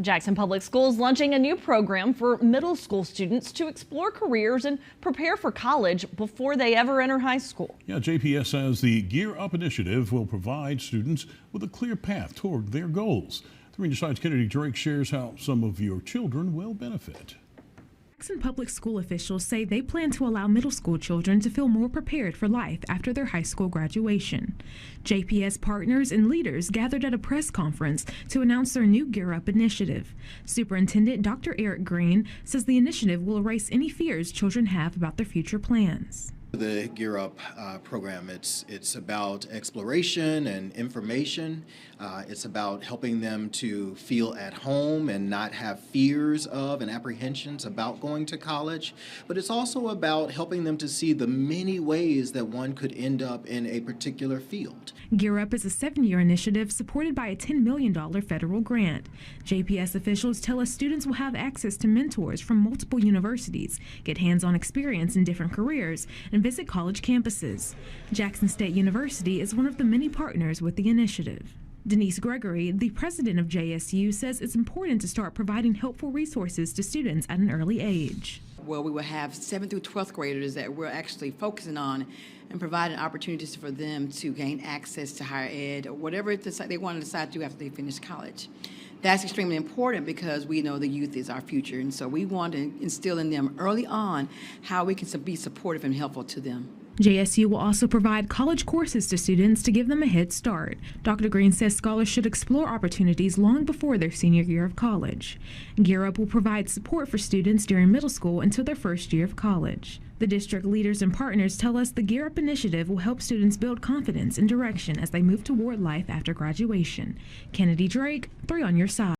Jackson Public Schools launching a new program for middle school students to explore careers and prepare for college before they ever enter high school. Yeah, JPS says the Gear Up initiative will provide students with a clear path toward their goals. 3 News' Kennedy Drake shares how some of your children will benefit. Jackson Public School officials say they plan to allow middle school children to feel more prepared for life after their high school graduation. JPS partners and leaders gathered at a press conference to announce their new Gear Up initiative. Superintendent Dr. Eric Green says the initiative will erase any fears children have about their future plans. The Gear Up program, it's about exploration and information. It's about helping them to feel at home and not have fears of and apprehensions about going to college. But it's also about helping them to see the many ways that one could end up in a particular field. Gear Up is a 7-year initiative supported by a $10 million federal grant. JPS officials tell us students will have access to mentors from multiple universities, get hands-on experience in different careers, and visit college campuses. Jackson State University is one of the many partners with the initiative. Denise Gregory, the president of JSU, says it's important to start providing helpful resources to students at an early age. Well, we will have 7th through 12th graders that we're actually focusing on and providing opportunities for them to gain access to higher ed or whatever they want to decide to do after they finish college. That's extremely important because we know the youth is our future, and so we want to instill in them early on how we can be supportive and helpful to them. JSU will also provide college courses to students to give them a head start. Dr. Green says scholars should explore opportunities long before their senior year of college. Gear Up will provide support for students during middle school until their first year of college. The district leaders and partners tell us the Gear Up initiative will help students build confidence and direction as they move toward life after graduation. Kennedy Drake, 3 on Your Side.